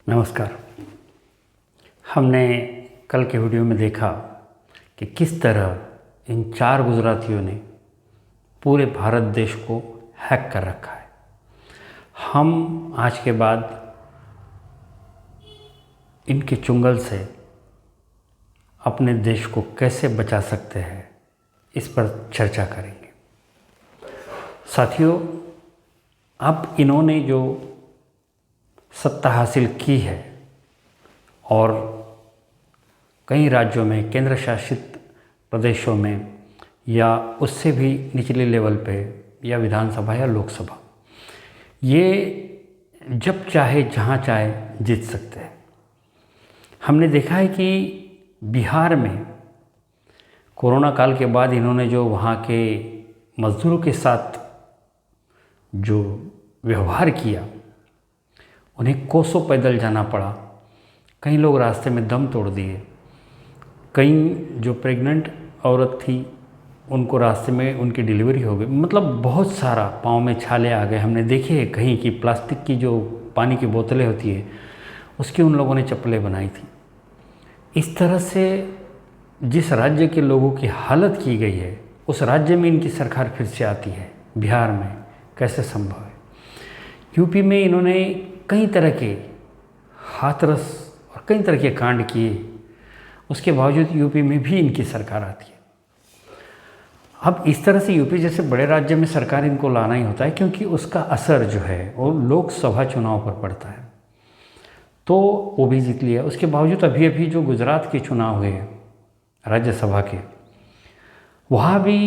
नमस्कार। हमने कल के वीडियो में देखा कि किस तरह इन 4 गुजरातियों ने पूरे भारत देश को हैक कर रखा है। हम आज के बाद इनके चुंगल से अपने देश को कैसे बचा सकते हैं, इस पर चर्चा करेंगे। साथियों, अब इन्होंने जो सत्ता हासिल की है और कई राज्यों में, केंद्र शासित प्रदेशों में या उससे भी निचले लेवल पे या विधानसभा या लोकसभा, ये जब चाहे जहाँ चाहे जीत सकते हैं। हमने देखा है कि बिहार में कोरोना काल के बाद इन्होंने जो वहाँ के मज़दूरों के साथ जो व्यवहार किया, उन्हें कोसों पैदल जाना पड़ा। कई लोग रास्ते में दम तोड़ दिए। कई जो प्रेग्नेंट औरत थी उनको रास्ते में उनकी डिलीवरी हो गई। मतलब बहुत सारा पाँव में छाले आ गए। हमने देखे हैं कहीं की प्लास्टिक की जो पानी की बोतलें होती है उसकी उन लोगों ने चप्पलें बनाई थी। इस तरह से जिस राज्य के लोगों की हालत की गई है, उस राज्य में इनकी सरकार फिर से आती है। बिहार में कैसे संभव है? यूपी में इन्होंने कई तरह के हाथरस और कई तरह के कांड किए, उसके बावजूद यूपी में भी इनकी सरकार आती है। अब इस तरह से यूपी जैसे बड़े राज्य में सरकार इनको लाना ही होता है, क्योंकि उसका असर जो है वो लोकसभा चुनाव पर पड़ता है। तो वो भी जीत लिया। उसके बावजूद अभी अभी जो गुजरात के चुनाव हुए राज्यसभा के, वहाँ भी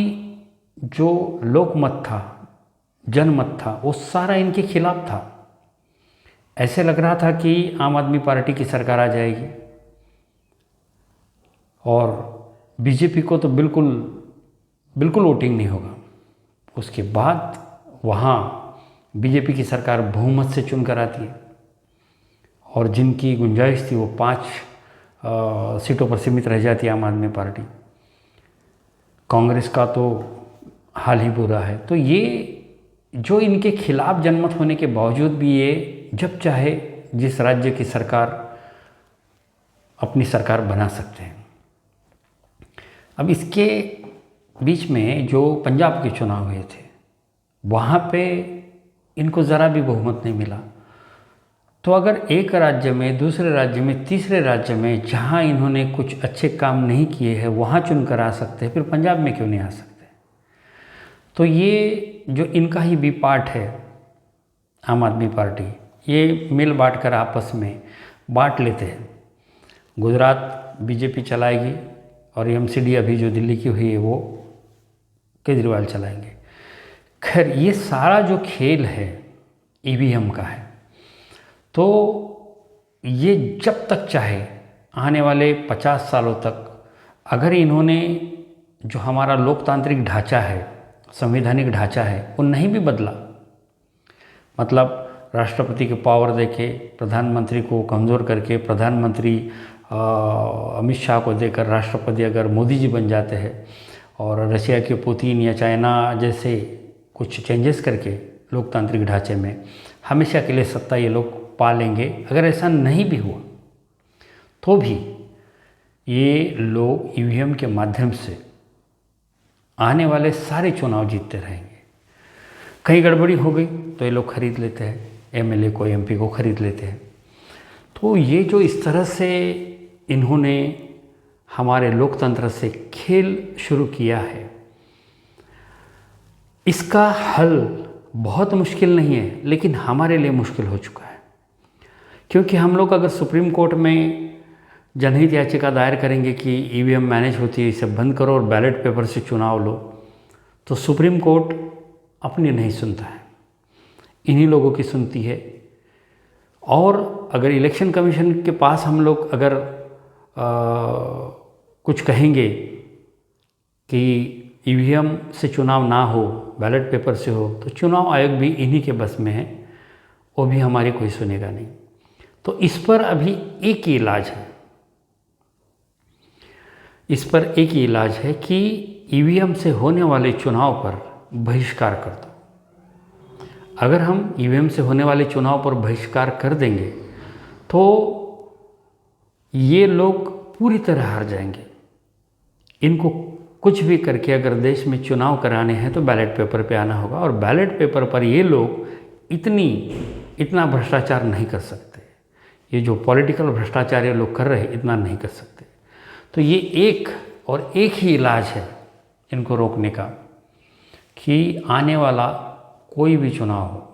जो लोकमत था, जनमत था, वो सारा इनके खिलाफ था। ऐसे लग रहा था कि आम आदमी पार्टी की सरकार आ जाएगी और बीजेपी को तो बिल्कुल वोटिंग नहीं होगा। उसके बाद वहाँ बीजेपी की सरकार बहुमत से चुन कर आती है और जिनकी गुंजाइश थी वो 5 सीटों पर सीमित रह जाती है आम आदमी पार्टी। कांग्रेस का तो हाल ही बुरा है। तो ये जो इनके खिलाफ जनमत होने के बावजूद भी ये जब चाहे जिस राज्य की सरकार अपनी सरकार बना सकते हैं। अब इसके बीच में जो पंजाब के चुनाव हुए थे, वहाँ पे इनको ज़रा भी बहुमत नहीं मिला। तो अगर एक राज्य में, दूसरे राज्य में, तीसरे राज्य में जहाँ इन्होंने कुछ अच्छे काम नहीं किए हैं वहाँ चुनकर आ सकते हैं, फिर पंजाब में क्यों नहीं आ सकते? तो ये जो इनका ही बी पार्ट है आम आदमी पार्टी, ये मिल बांट कर आपस में बांट लेते हैं। गुजरात बीजेपी चलाएगी और एमसीडी अभी जो दिल्ली की हुई है वो केजरीवाल चलाएंगे। खैर, ये सारा जो खेल है ईवीएम का है। तो ये जब तक चाहे आने वाले 50 सालों तक, अगर इन्होंने जो हमारा लोकतांत्रिक ढांचा है, संवैधानिक ढांचा है, वो नहीं भी बदला, मतलब राष्ट्रपति के पावर देके प्रधानमंत्री को कमज़ोर करके प्रधानमंत्री अमित शाह को देकर राष्ट्रपति अगर मोदी जी बन जाते हैं और रशिया के पुतिन या चाइना जैसे कुछ चेंजेस करके लोकतांत्रिक ढांचे में हमेशा के लिए सत्ता ये लोग पा लेंगे, अगर ऐसा नहीं भी हुआ तो भी ये लोग ईवीएम के माध्यम से आने वाले सारे चुनाव जीतते रहेंगे। कहीं गड़बड़ी हो गई तो ये लोग खरीद लेते हैं, एमएलए को, एमपी को खरीद लेते हैं। तो ये जो इस तरह से इन्होंने हमारे लोकतंत्र से खेल शुरू किया है, इसका हल बहुत मुश्किल नहीं है, लेकिन हमारे लिए मुश्किल हो चुका है। क्योंकि हम लोग अगर सुप्रीम कोर्ट में जनहित याचिका दायर करेंगे कि ईवीएम मैनेज होती है, इसे बंद करो और बैलेट पेपर से चुनाव लो, तो सुप्रीम कोर्ट अपनी नहीं सुनता है, इन्हीं लोगों की सुनती है। और अगर इलेक्शन कमीशन के पास हम लोग अगर कुछ कहेंगे कि ईवीएम से चुनाव ना हो, बैलेट पेपर से हो, तो चुनाव आयोग भी इन्हीं के बस में है, वो भी हमारी कोई सुनेगा नहीं। तो इस पर अभी एक ही इलाज है, इस पर एक ही इलाज है कि ईवीएम से होने वाले चुनाव पर बहिष्कार कर दो। अगर हम ईवीएम से होने वाले चुनाव पर बहिष्कार कर देंगे तो ये लोग पूरी तरह हार जाएंगे। इनको कुछ भी करके अगर देश में चुनाव कराने हैं तो बैलेट पेपर पे आना होगा, और बैलेट पेपर पर ये लोग इतना भ्रष्टाचार नहीं कर सकते। ये जो पॉलिटिकल भ्रष्टाचार ये लोग कर रहे हैं इतना नहीं कर सकते। तो ये एक ही इलाज है इनको रोकने का कि आने वाला कोई भी चुनाव हो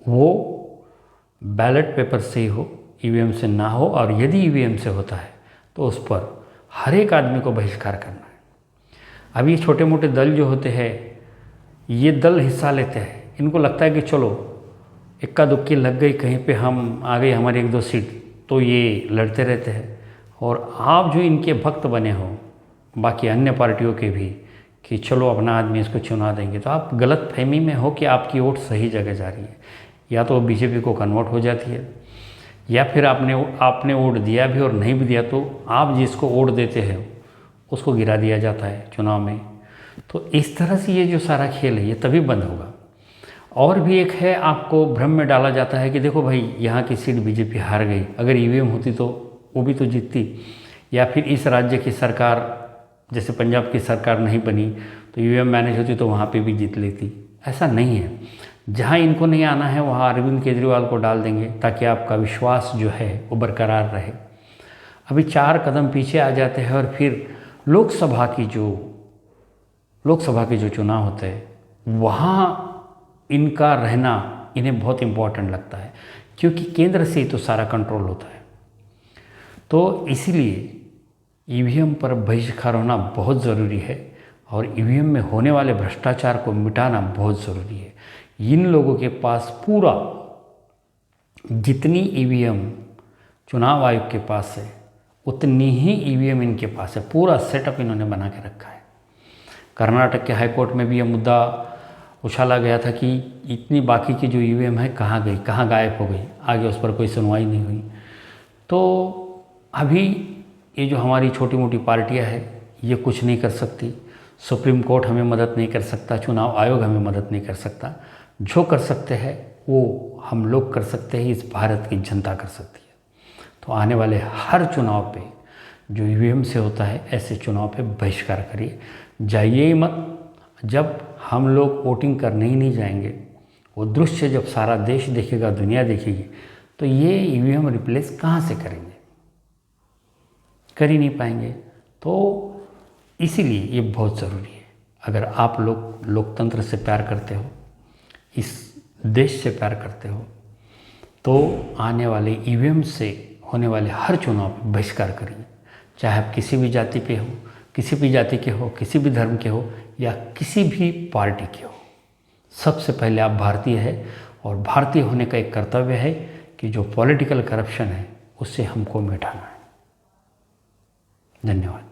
वो बैलेट पेपर से ही हो, ईवीएम से ना हो, और यदि ईवीएम से होता है तो उस पर हर एक आदमी को बहिष्कार करना है। अब ये छोटे मोटे दल जो होते हैं ये दल हिस्सा लेते हैं, इनको लगता है कि चलो इक्का दुक्की लग गई कहीं पे, हम आ गई हमारी 1-2 सीट, तो ये लड़ते रहते हैं। और आप जो इनके भक्त बने हो बाकी अन्य पार्टियों के भी कि चलो अपना आदमी इसको चुना देंगे, तो आप गलत फहमी में हो कि आपकी वोट सही जगह जा रही है। या तो बीजेपी को कन्वर्ट हो जाती है, या फिर आपने वोट दिया भी और नहीं भी दिया तो आप जिसको वोट देते हैं उसको गिरा दिया जाता है चुनाव में। तो इस तरह से ये जो सारा खेल है ये तभी बंद होगा। और भी एक है, आपको भ्रम में डाला जाता है कि देखो भाई यहाँ की सीट बीजेपी हार गई, अगर ईवीएम होती तो वो भी तो जीतती, या फिर इस राज्य की सरकार जैसे पंजाब की सरकार नहीं बनी तो ईवीएम मैनेज होती तो वहाँ पे भी जीत लेती। ऐसा नहीं है, जहाँ इनको नहीं आना है वहाँ अरविंद केजरीवाल को डाल देंगे ताकि आपका विश्वास जो है वो बरकरार रहे। अभी 4 कदम पीछे आ जाते हैं और फिर लोकसभा के जो चुनाव होते हैं वहाँ इनका रहना इन्हें बहुत इम्पोर्टेंट लगता है, क्योंकि केंद्र से ही तो सारा कंट्रोल होता है। तो इसीलिए ईवीएम पर बहिष्कार होना बहुत ज़रूरी है, और ईवीएम में होने वाले भ्रष्टाचार को मिटाना बहुत ज़रूरी है। इन लोगों के पास पूरा जितनी ईवीएम चुनाव आयोग के पास है उतनी ही ईवीएम इनके पास है, पूरा सेटअप इन्होंने बना के रखा है। कर्नाटक के हाईकोर्ट में भी यह मुद्दा उछाला गया था कि इतनी बाकी की जो ईवीएम है कहाँ गई, कहाँ गायब हो गई, आगे उस पर कोई सुनवाई नहीं हुई। तो अभी ये जो हमारी छोटी मोटी पार्टियां हैं ये कुछ नहीं कर सकती, सुप्रीम कोर्ट हमें मदद नहीं कर सकता, चुनाव आयोग हमें मदद नहीं कर सकता। जो कर सकते हैं वो हम लोग कर सकते हैं, इस भारत की जनता कर सकती है। तो आने वाले हर चुनाव पे जो ईवीएम से होता है ऐसे चुनाव पे बहिष्कार करिए, जाइए ही मत। जब हम लोग वोटिंग करने ही नहीं जाएंगे, वो दृश्य जब सारा देश देखेगा, दुनिया देखेगी, तो ये ईवीएम रिप्लेस कहाँ से करेंगे, कर ही नहीं पाएंगे। तो इसीलिए ये बहुत ज़रूरी है। अगर आप लोग लोकतंत्र से प्यार करते हो, इस देश से प्यार करते हो, तो आने वाले ईवीएम से होने वाले हर चुनाव पर बहिष्कार करिए। चाहे आप किसी भी जाति पे हो, किसी भी जाति के हो, किसी भी धर्म के हो, या किसी भी पार्टी के हो, सबसे पहले आप भारतीय है, और भारतीय होने का एक कर्तव्य है कि जो पॉलिटिकल करप्शन है उससे हमको मिटाना है। धन्यवाद।